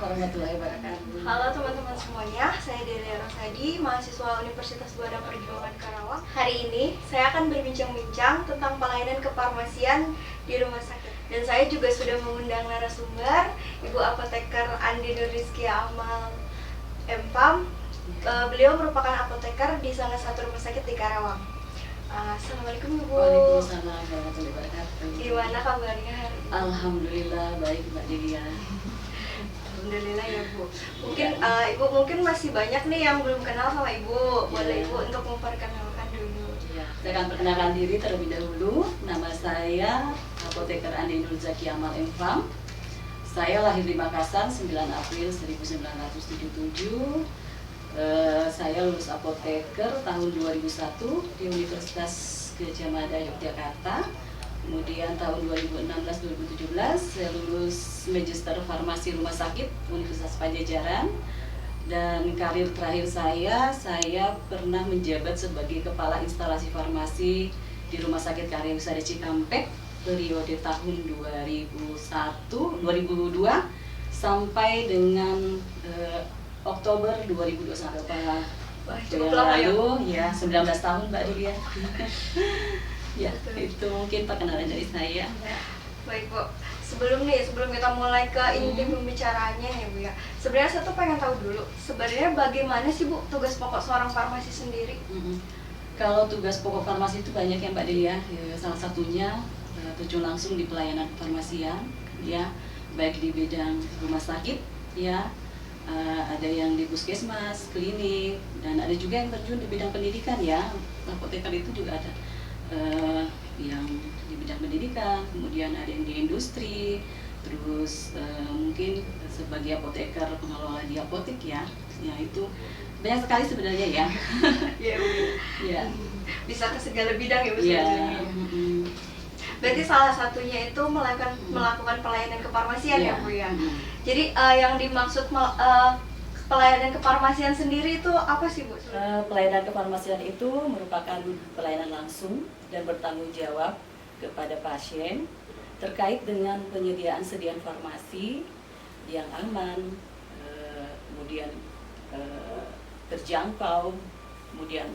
warahmatullahi wabarakatuh. Halo teman-teman semuanya, saya Delia Rosadi, mahasiswa Universitas Buana Perjuangan Karawang. Hari ini saya akan berbincang-bincang tentang pelayanan kefarmasian di rumah sakit. Dan saya juga sudah mengundang narasumber, Ibu Apoteker Andi Nurrizkia Amal MPAM. Beliau merupakan apoteker di salah satu rumah sakit di Karawang. Assalamualaikum Ibu. Waalaikumsalam warahmatullahi wabarakatuh. Gimana kabarnya hari ini? Alhamdulillah baik Mbak Delia. Alhamdulillah ya Bu. Mungkin Ibu mungkin masih banyak nih yang belum kenal sama Ibu. Boleh Ibu untuk memperkenalkan dulu. Ya, saya akan perkenalkan diri terlebih dahulu. Nama saya Apoteker Andi Nurrizkia Amal MPAM. Saya lahir di Makassar 9 April 1977. Saya lulus apoteker tahun 2001 di Universitas Gadjah Mada Yogyakarta. Kemudian tahun 2016-2017 saya lulus Magister Farmasi Rumah Sakit Universitas Padjadjaran. Dan karir terakhir saya pernah menjabat sebagai Kepala Instalasi Farmasi di Rumah Sakit Karya Wisata Cikampek periode tahun 2002 sampai dengan Oktober 2021 Wah, cukup lama ya 19 tahun Mbak Delia. Ya, itu mungkin perkenalan dari saya. Ya. Baik Bu, sebelum kita mulai ke inti pembicaraannya ya Bu ya. Sebenarnya saya tuh pengen tahu dulu, sebenarnya bagaimana sih Bu tugas pokok seorang farmasi sendiri? Kalau tugas pokok farmasi itu banyak ya Mbak Delia. Salah satunya terjun langsung di pelayanan kefarmasian, ya, baik di bidang rumah sakit, ya. Ada yang di puskesmas, klinik, dan ada juga yang terjun di bidang pendidikan ya. Apoteker itu juga ada yang di bidang pendidikan, kemudian ada yang di industri, terus mungkin sebagai apoteker pengelola di apotek ya. Ya itu banyak sekali sebenarnya ya. Iya Bu. Ya. Bisa ke segala bidang ya Bu Ya. sebenarnya. Berarti salah satunya itu melakukan pelayanan kefarmasian ya Bu ya. Jadi yang dimaksud pelayanan kefarmasian sendiri itu apa sih Bu? Pelayanan kefarmasian itu merupakan pelayanan langsung dan bertanggung jawab kepada pasien terkait dengan penyediaan sediaan farmasi yang aman, kemudian terjangkau, kemudian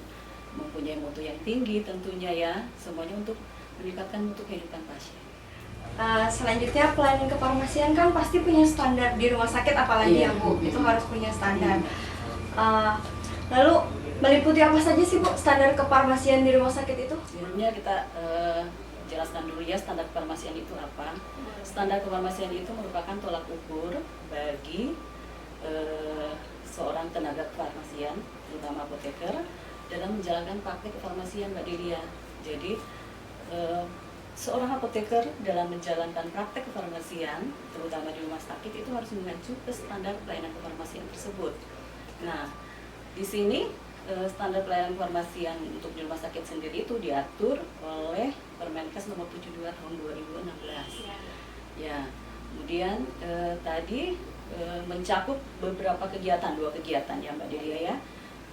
mempunyai mutu yang tinggi tentunya ya, semuanya untuk meningkatkan mutu kehidupan pasien. Selanjutnya pelayanan kefarmasian kan pasti punya standar di rumah sakit apalagi ya Bu, itu harus punya standar. Lalu meliputi apa saja sih Bu standar kefarmasian di rumah sakit itu? Sebelumnya kita jelaskan dulu ya standar kefarmasian itu apa. Standar kefarmasian itu merupakan tolak ukur bagi seorang tenaga kefarmasian, terutama apoteker, dalam menjalankan praktek kefarmasian Mbak Delia. Jadi seorang apoteker dalam menjalankan praktek kefarmasian, terutama di rumah sakit, itu harus mengacu ke standar pelayanan kefarmasian tersebut. Nah, di sini standar pelayanan kefarmasian untuk di rumah sakit sendiri itu diatur oleh Permenkes nomor 72 tahun 2016. Ya, kemudian tadi mencakup beberapa kegiatan, 2 kegiatan ya Mbak Delia ya.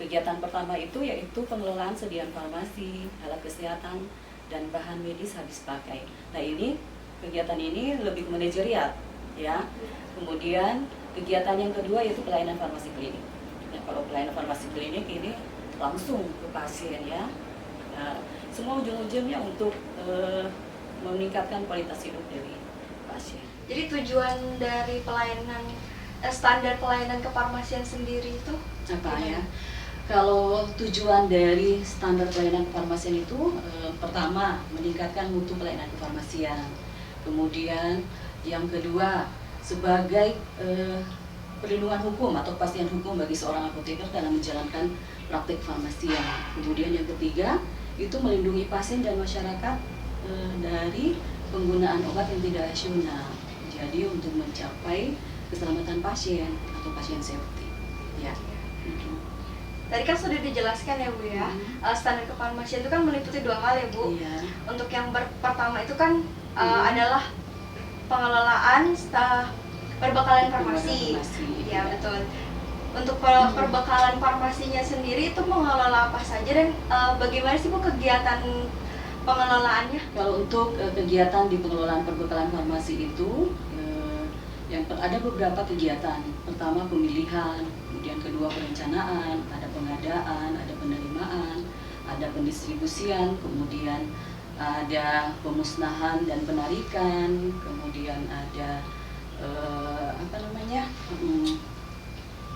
Kegiatan pertama itu yaitu pengelolaan sediaan farmasi, alat kesehatan, dan bahan medis habis pakai. Nah ini kegiatan ini lebih manajerial ya. Kemudian kegiatan yang kedua yaitu pelayanan farmasi klinik. Nah, kalau pelayanan farmasi klinik ini langsung ke pasien ya. Nah, semua ujung-ujungnya untuk meningkatkan kualitas hidup dari pasien. Jadi tujuan dari standar pelayanan kefarmasian sendiri itu apa ya? Kalau tujuan dari standar pelayanan kefarmasian itu pertama meningkatkan mutu pelayanan kefarmasian. Kemudian yang kedua sebagai perlindungan hukum atau kepastian hukum bagi seorang apoteker dalam menjalankan praktik farmasian. Kemudian yang ketiga itu melindungi pasien dan masyarakat dari penggunaan obat yang tidak rasional. Jadi untuk mencapai keselamatan pasien atau pasien safety. Ya. Tadi kan sudah dijelaskan ya Bu ya, standar kefarmasian itu kan meliputi 2 hal ya Bu. Iya. Untuk yang pertama itu kan adalah pengelolaan perbekalan farmasi. Ya betul. Untuk perbekalan farmasinya sendiri itu mengelola apa saja dan bagaimana sih Bu kegiatan pengelolaannya? Kalau untuk kegiatan di pengelolaan perbekalan farmasi itu ada beberapa kegiatan. Pertama pemilihan, kemudian kedua perencanaan, ada pengadaan, ada penerimaan, ada pendistribusian, kemudian ada pemusnahan dan penarikan, kemudian ada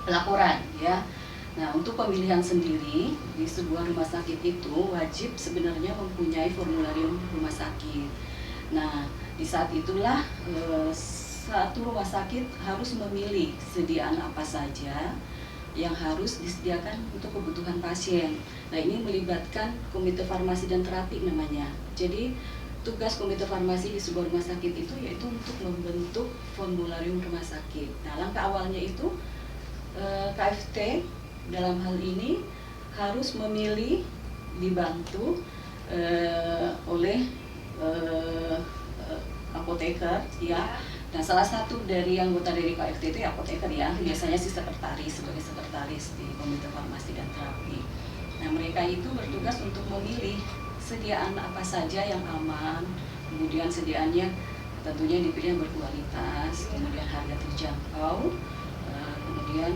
pelaporan ya. Nah, untuk pemilihan sendiri di sebuah rumah sakit itu wajib sebenarnya mempunyai formularium rumah sakit. Nah, di saat itulah satu rumah sakit harus memilih sediaan apa saja yang harus disediakan untuk kebutuhan pasien. Nah, ini melibatkan komite farmasi dan terapi namanya. Jadi, tugas komite farmasi di sebuah rumah sakit itu yaitu untuk membentuk formularium rumah sakit. Nah, langkah awalnya itu KFT dalam hal ini harus memilih, dibantu oleh apoteker ya. Nah, salah satu dari anggota dari KFT itu ya apoteker ya, biasanya sih sekretaris, sebagai sekretaris di komite farmasi dan terapi. Nah, mereka itu bertugas untuk memilih sediaan apa saja yang aman, kemudian sediaannya tentunya dipilih yang berkualitas, kemudian harga terjangkau, kemudian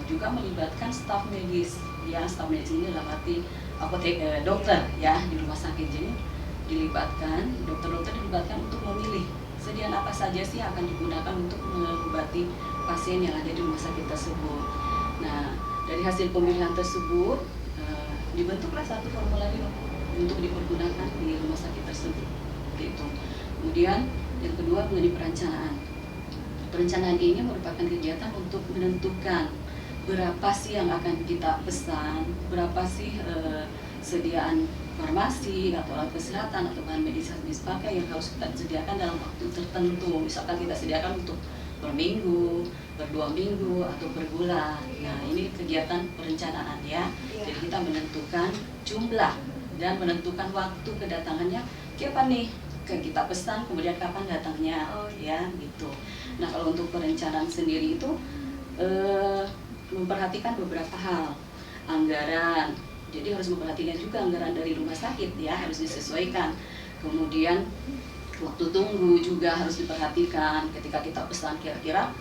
juga melibatkan staf medis ya. Staf medis ini dalam arti dokter ya di rumah sakit. Jadi dilibatkan, dokter-dokter dilibatkan untuk memilih sediaan apa saja sih akan digunakan untuk mengobati pasien yang ada di rumah sakit tersebut. Nah, dari hasil pemilihan tersebut dibentuklah satu formularium untuk dipergunakan di rumah sakit tersebut. Gitu. Kemudian yang kedua mengenai perencanaan. Perencanaan ini merupakan kegiatan untuk menentukan berapa sih yang akan kita pesan, berapa sih sediaan farmasi atau alat kesehatan atau bahan medis pakai yang harus kita sediakan dalam waktu tertentu. Misalkan kita sediakan untuk per minggu, per 2 minggu, atau per bulan. Nah, ini kegiatan perencanaan ya. Jadi kita menentukan jumlah dan menentukan waktu kedatangannya kapan nih kita pesan, kemudian kapan datangnya ya gitu. Nah, kalau untuk perencanaan sendiri itu memperhatikan beberapa hal. Anggaran, jadi harus memperhatikan juga anggaran dari rumah sakit ya, harus disesuaikan. Kemudian waktu tunggu juga harus diperhatikan ketika kita pesan, kira-kira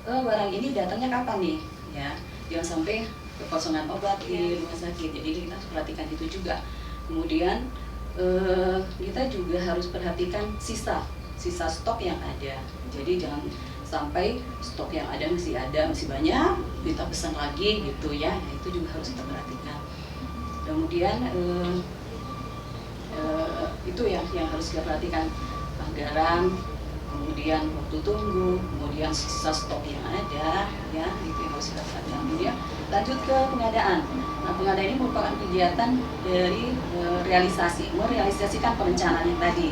barang ini datangnya kapan nih ya, jangan sampai kekosongan obat di rumah sakit. Jadi kita harus perhatikan itu juga. Kemudian kita juga harus perhatikan sisa stok yang ada. Jadi jangan sampai stok yang ada masih banyak, kita pesan lagi gitu ya. Nah, itu juga harus kita perhatikan. Kemudian itu yang harus kita perhatikan, anggaran, kemudian waktu tunggu, kemudian sisa stok yang ada ya, itu yang harus kita perhatikan. Kemudian lanjut ke pengadaan. Nah, pengadaan ini merupakan kegiatan dari merealisasikan perencanaan yang tadi.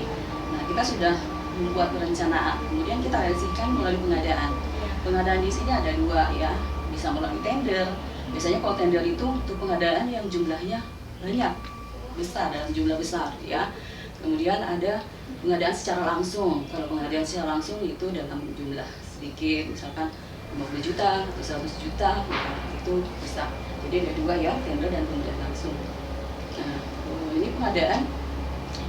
Nah, kita sudah membuat perencanaan, kemudian kita realisasikan melalui pengadaan. Pengadaan di sini ada 2 ya, bisa melalui tender. Biasanya kalau tender itu untuk pengadaan yang jumlahnya banyak, besar, dalam jumlah besar ya. Kemudian ada pengadaan secara langsung. Kalau pengadaan secara langsung itu dalam jumlah sedikit, misalkan 50 juta atau 100 juta, itu besar. Jadi ada 2 ya, tender dan pengadaan langsung. Nah, ini pengadaan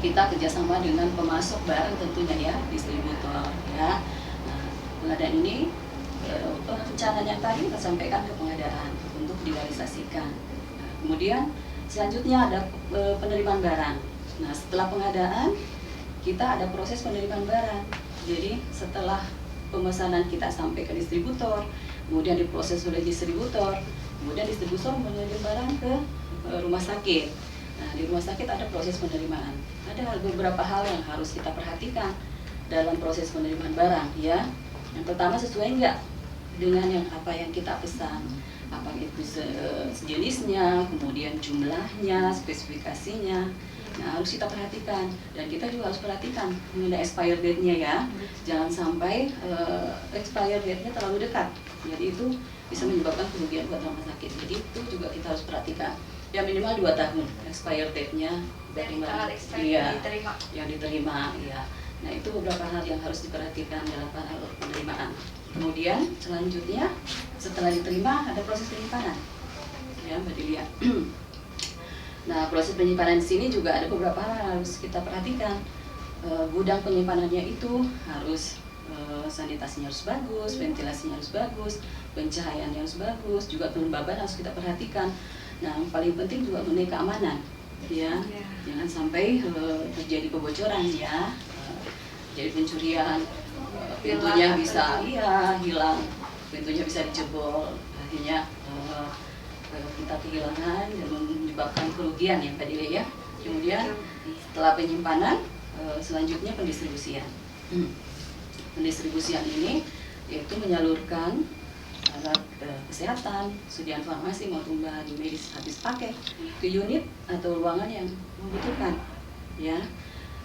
kita kerjasama dengan pemasok barang tentunya ya, distributor ya. Nah, pengadaan ini perencanaan yang tadi kita sampaikan ke pengadaan untuk direalisasikan. Nah, kemudian selanjutnya ada penerimaan barang. Nah, setelah pengadaan kita ada proses penerimaan barang. Jadi setelah pemesanan kita sampai ke distributor, kemudian diproses oleh distributor, kemudian distributor mengirim barang ke rumah sakit. Nah, di rumah sakit ada proses penerimaan. Ada beberapa hal yang harus kita perhatikan dalam proses penerimaan barang ya. Yang pertama, sesuai enggak dengan apa yang kita pesan, apa itu sejenisnya, kemudian jumlahnya, spesifikasinya. Nah, harus kita perhatikan, dan kita juga harus perhatikan mengenai expired date-nya ya. Jangan sampai expired date-nya terlalu dekat. Jadi itu bisa menyebabkan kerugian buat rumah sakit. Jadi itu juga kita harus perhatikan. Ya, minimal 2 tahun expired date-nya dari mana yang diterima ya. Nah, itu beberapa hal yang harus diperhatikan dalam penerimaan. Kemudian selanjutnya setelah diterima ada proses penyimpanan ya, Mbak Delia. Nah, proses penyimpanan di sini juga ada beberapa hal yang harus kita perhatikan. Gudang penyimpanannya itu harus sanitasinya harus bagus, ventilasinya harus bagus, pencahayaannya harus bagus, juga kelembaban harus kita perhatikan. Nah, yang paling penting juga mengenai keamanan, ya, jangan sampai terjadi kebocoran, ya, jadi pencurian, pintunya bisa hilang, pintunya bisa dijebol, akhirnya kita kehilangan dan menyebabkan kerugian ya Mbak Dile ya. Kemudian setelah penyimpanan, selanjutnya pendistribusian. Pendistribusian ini yaitu menyalurkan alat kesehatan, sediaan farmasi maupun bahan medis habis pakai ke unit atau ruangan yang membutuhkan, ya.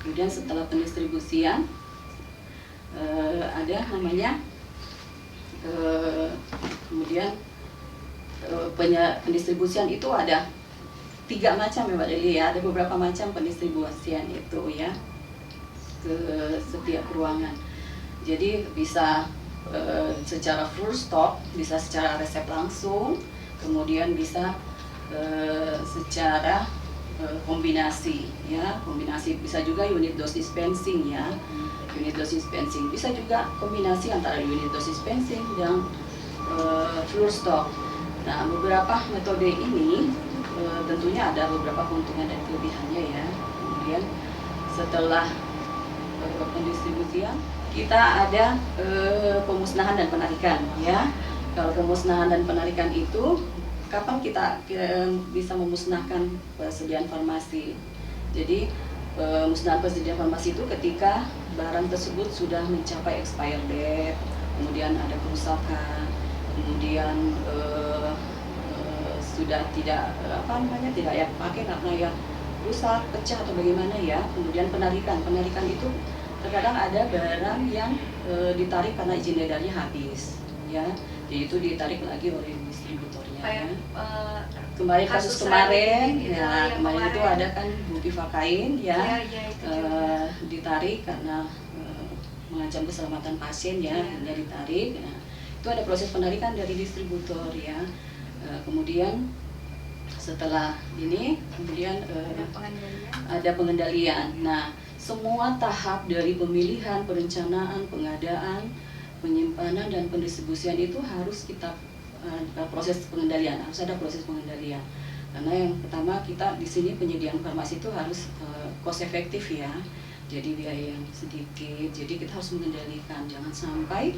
Kemudian setelah pendistribusian ada namanya kemudian pendistribusian itu ada 3 macam ya Mbak Deli ya, ada beberapa macam pendistribusian itu ya ke setiap ruangan. Jadi bisa secara full stock, bisa secara resep langsung, kemudian bisa secara kombinasi ya, kombinasi bisa juga unit dose dispensing ya, unit dose dispensing bisa juga kombinasi antara unit dose dispensing dan full stock. Nah, beberapa metode ini tentunya ada beberapa keuntungan dan kelebihannya ya. Kemudian setelah pendistribusian kita ada pemusnahan dan penarikan ya. Kalau pemusnahan dan penarikan itu kapan kita bisa memusnahkan persediaan farmasi? Jadi pemusnahan persediaan farmasi itu ketika barang tersebut sudah mencapai expired date, kemudian ada kerusakan, kemudian sudah tidak tidak layak pakai karena ya rusak, pecah atau bagaimana ya. Kemudian penarikan itu terkadang ada barang yang ditarik karena izin edarnya habis ya, jadi itu ditarik lagi oleh distributornya. Kayak kemarin kasus kemarin gitu, ya kemarin itu ada kan bupivakain ya, ditarik karena mengancam keselamatan pasien ya, hanya ditarik. Nah, itu ada proses penarikan dari distributor ya. Kemudian setelah ini kemudian ada pengendalian. Nah, semua tahap dari pemilihan, perencanaan, pengadaan, penyimpanan dan pendistribusian itu harus kita proses pengendalian, harus ada proses pengendalian. Karena yang pertama kita di sini penyediaan farmasi itu harus cost efektif ya. Jadi biaya yang sedikit. Jadi kita harus mengendalikan, jangan sampai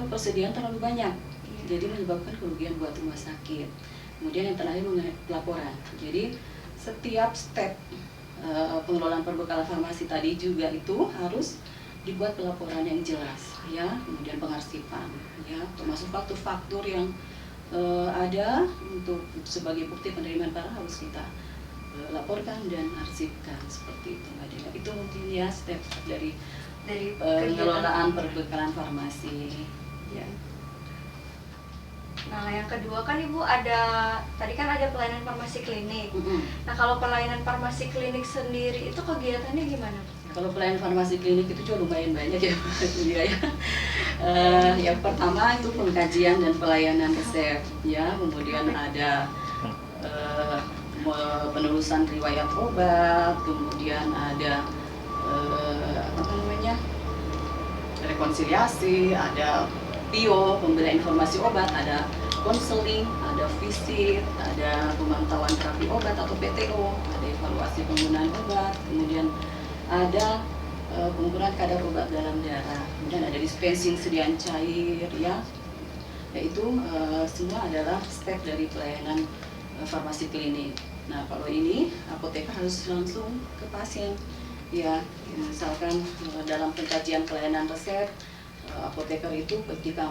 persediaan terlalu banyak. Jadi menyebabkan kerugian buat rumah sakit. Kemudian yang terakhir mengenai pelaporan. Jadi setiap step pengelolaan perbekalan farmasi tadi juga itu harus dibuat pelaporan yang jelas ya, kemudian pengarsipan ya, termasuk faktur-faktur yang ada untuk sebagai bukti penerimaan barang harus kita laporkan dan arsipkan seperti itu Mbak Dina. Itu mungkin ya step dari pengelolaan perbekalan farmasi ya. Nah, yang kedua kan Ibu tadi kan ada pelayanan farmasi klinik. Nah, kalau pelayanan farmasi klinik sendiri itu kegiatannya gimana? Kalau pelayanan farmasi klinik itu juga lumayan banyak ya ya. Yang pertama itu pengkajian dan pelayanan resep ya, kemudian ada penelusuran riwayat obat, kemudian ada rekonsiliasi, ada PIO, pemberian informasi obat, ada konseling, ada visit, ada pemantauan terapi obat atau PTO, ada evaluasi penggunaan obat, kemudian ada pengukuran kadar obat dalam darah, kemudian ada dispensing sediaan cair ya. Yaitu semua adalah step dari pelayanan farmasi klinik. Nah, kalau ini apoteker harus langsung ke pasien ya. Misalkan dalam pengkajian pelayanan resep, apoteker itu ketika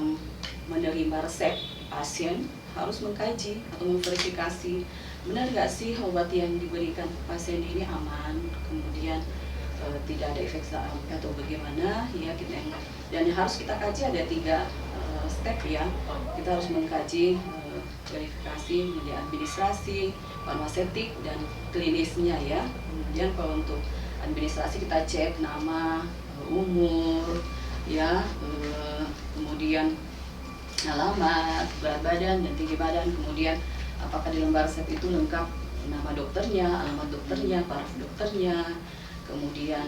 menerima resep pasien harus mengkaji atau memverifikasi benar nggak sih obat yang diberikan pasien ini aman, kemudian tidak ada efek samping atau bagaimana ya kita dan yang harus kita kaji ada 3 step ya. Kita harus mengkaji verifikasi, kemudian administrasi, farmaseutik dan klinisnya ya. Kemudian kalau untuk administrasi kita cek nama, umur ya, kemudian alamat, berat badan dan tinggi badan, kemudian apakah di lembar resep itu lengkap nama dokternya, alamat dokternya, paraf dokternya, kemudian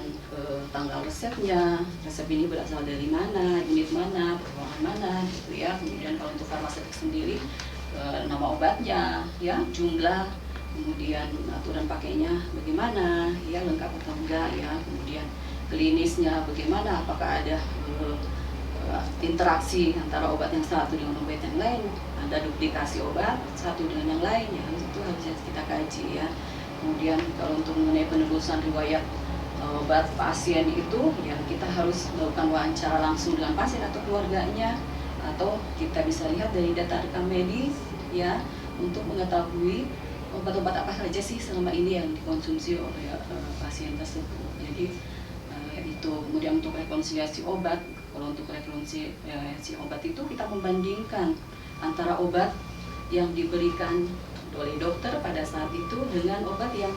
tanggal resepnya, resep ini berasal dari mana, unit mana, perumahan mana, gitu ya. Kemudian kalau untuk farmaseutik sendiri, nama obatnya, ya, jumlah, kemudian aturan pakainya bagaimana, ya, lengkap atau enggak, ya, kemudian klinisnya bagaimana, apakah ada interaksi antara obat yang satu dengan obat yang lain, ada duplikasi obat satu dengan yang lain, ya, itu harus kita kaji, ya. Kemudian kalau untuk mengenai penelusuran riwayat obat pasien itu, ya, kita harus melakukan wawancara langsung dengan pasien atau keluarganya, atau kita bisa lihat dari data rekam medis, ya, untuk mengetahui obat-obat apa saja sih selama ini yang dikonsumsi oleh pasien tersebut. Jadi itu. Kemudian untuk rekonsiliasi obat, kalau untuk rekonsiliasi obat itu kita membandingkan antara obat yang diberikan oleh dokter pada saat itu dengan obat yang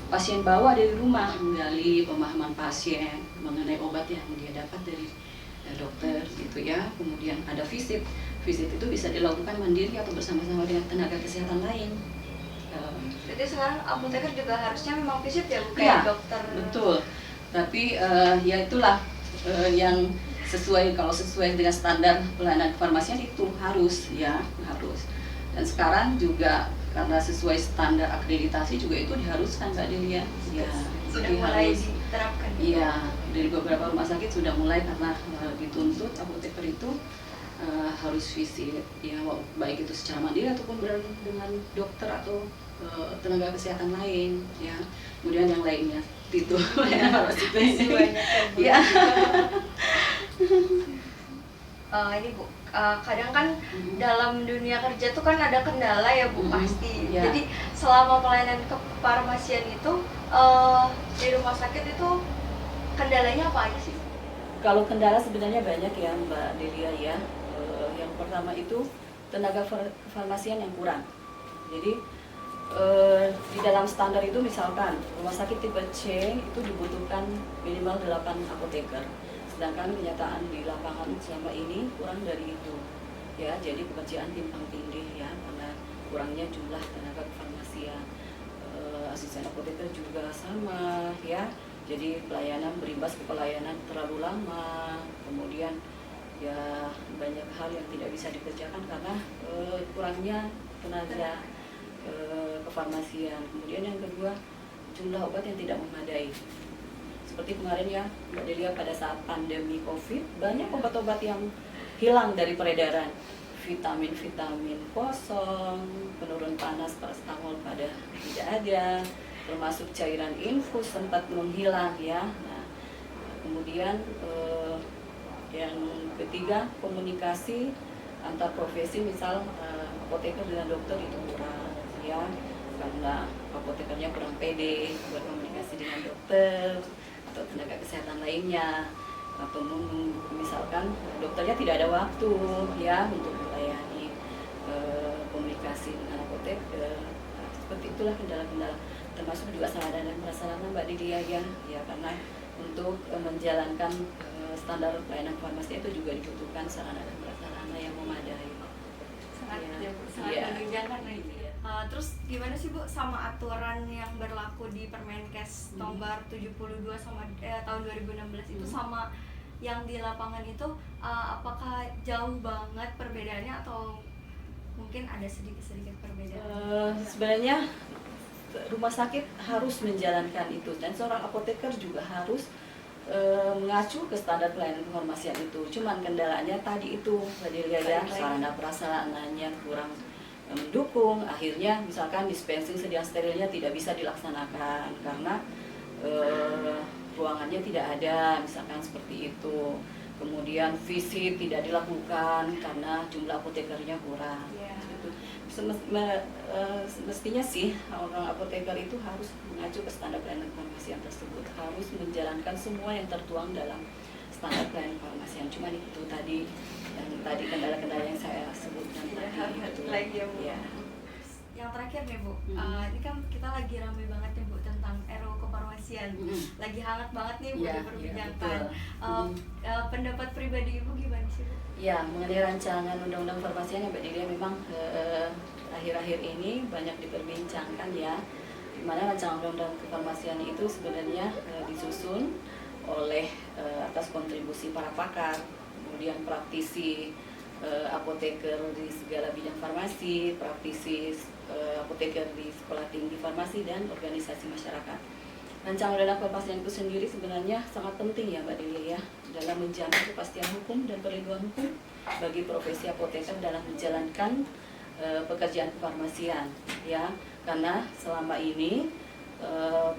pasien bawa dari rumah, menggali pemahaman pasien mengenai obat yang dia dapat dari dokter, gitu ya. Kemudian ada visit itu bisa dilakukan mandiri atau bersama-sama dengan tenaga kesehatan lain. Jadi sekarang apoteker juga harusnya memang visit ya, bukan ya, dokter? Betul. Tapi ya itulah yang kalau sesuai dengan standar pelayanan kefarmasian itu harus, ya, harus. Dan sekarang juga karena sesuai standar akreditasi juga itu diharuskan, Mbak Delia. Ya, sudah mulai diterapkan. Iya, dari beberapa rumah sakit sudah mulai karena dituntut apoteker itu harus visit, ya, baik itu secara mandiri ataupun dengan dokter atau tenaga kesehatan lain, ya. Kemudian yang lainnya itu harus itu ya. Ini Bu, kadang kan dalam dunia kerja tuh kan ada kendala ya Bu, pasti. Ya. Jadi selama pelayanan kefarmasian itu di rumah sakit itu kendalanya apa aja sih? Kalau kendala sebenarnya banyak ya Mbak Delia, ya. Yang pertama itu tenaga kefarmasian yang kurang. Jadi di dalam standar itu misalkan rumah sakit tipe C itu dibutuhkan minimal 8 apoteker. Sedangkan kenyataan di lapangan selama ini kurang dari itu, ya. Jadi pekerjaan timpang tindih, ya, karena kurangnya jumlah tenaga kefarmasian. Asisten apoteker juga sama, ya. Jadi pelayanan berimbas ke pelayanan terlalu lama. Kemudian ya banyak hal yang tidak bisa dikerjakan karena kurangnya tenaga kefarmasian. Kemudian yang kedua, jumlah obat yang tidak memadai. Seperti kemarin ya Mbak Delia, pada saat pandemi COVID, banyak obat-obat yang hilang dari peredaran. Vitamin kosong, penurun panas paracetamol pada tidak ada, termasuk cairan infus sempat menghilang, ya. Nah, kemudian yang ketiga, komunikasi antar profesi, misal apoteker dengan dokter itu kurang, ya, karena apotekernya kurang pede berkomunikasi dengan dokter atau tenaga kesehatan lainnya, atau misalkan dokternya tidak ada waktu, ya, untuk melayani komunikasi dengan apoteker. Seperti itulah kendala-kendala, termasuk juga sarana dan prasarana Mbak Didia, ya, karena untuk menjalankan standar pelayanan farmasi itu juga dibutuhkan sarana dan prasarana yang memadai. Sangat menunjangkan ini. Terus gimana sih Bu sama aturan yang berlaku di Permenkes nomor 72 sama tahun 2016 itu sama yang di lapangan itu, apakah jauh banget perbedaannya atau mungkin ada sedikit perbedaan? Sebenarnya rumah sakit harus menjalankan itu, dan seorang apoteker juga harus mengacu ke standar pelayanan kefarmasian itu. Cuman kendalanya tadi itu, ya, sarana prasarananya kurang mendukung. Akhirnya misalkan dispensing sedia sterilnya tidak bisa dilaksanakan karena ruangannya tidak ada, misalkan seperti itu. Kemudian visit tidak dilakukan karena jumlah apotekernya kurang. Semestinya sih orang apoteker itu harus mengacu ke standar pelayanan kefarmasian tersebut, harus menjalankan semua yang tertuang dalam standar pelayanan kefarmasian. Cuman itu tadi kendala-kendala yang saya sebutkan tadi itu. Ya. Yang terakhir nih Bu, ini kan kita lagi ramai banget nih Bu tentang RUU kefarmasian, lagi hangat banget nih Bu diperbincangkan. Pendapat pribadi Ibu gimana sih Bu? Ya, mengenai rancangan undang-undang kefarmasian yang Mbak Didia memang akhir-akhir ini banyak diperbincangkan, ya. di mana rancangan undang-undang kefarmasian itu sebenarnya disusun oleh atas kontribusi para pakar, kemudian praktisi apoteker di segala bidang farmasi, praktisi apoteker di sekolah tinggi farmasi, dan organisasi masyarakat. Rancangan undang-undang kefarmasian itu sendiri sebenarnya sangat penting ya Mbak Delia ya, dalam menjamin kepastian hukum dan perlindungan hukum bagi profesi apoteker dalam menjalankan pekerjaan kefarmasian ya, karena selama ini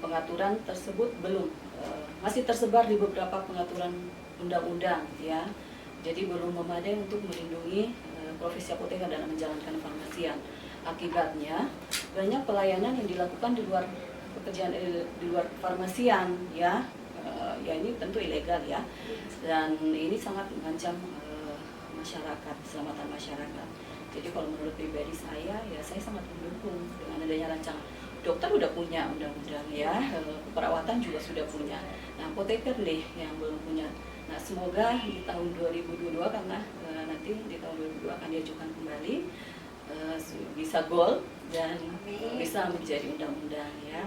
pengaturan tersebut masih tersebar di beberapa pengaturan undang-undang ya, jadi belum memadai untuk melindungi profesi apoteker dalam menjalankan kefarmasian. Akibatnya banyak pelayanan yang dilakukan di luar pekerjaan di luar kefarmasian ya, ya ini tentu ilegal ya, dan ini sangat mengancam masyarakat, keselamatan masyarakat. Jadi kalau menurut pribadi saya ya, saya sangat mendukung dengan adanya rancangan. Dokter udah punya undang-undang ya, keperawatan juga sudah punya. Nah, apoteker nih yang belum punya. Nah, semoga di tahun 2022, karena nanti di tahun 2022 akan diajukan kembali, bisa goal dan bisa menjadi undang-undang ya.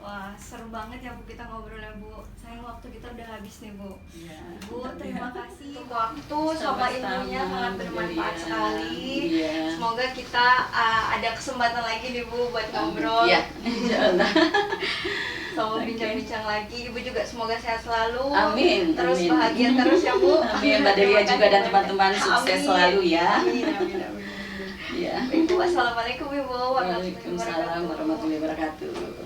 Wah, seru banget ya Bu kita ngobrolnya Bu. Sayang waktu kita udah habis nih Bu. Ya, Bu, terima kasih untuk waktu sama ilmunya, sangat bermanfaat sekali. Ya. Semoga kita ada kesempatan lagi nih Bu buat ngobrol. Ya, insyaallah. Sama bincang-bincang lagi. Ibu juga semoga sehat selalu. Amin. Terus amin. bahagia terus ya Bu. Amin. Mbak Delia juga dan teman-teman sukses selalu ya. Amin, amin, amin. Ya. Ibu, assalamualaikum Ibu. Waalaikumsalam warahmatullahi wabarakatuh.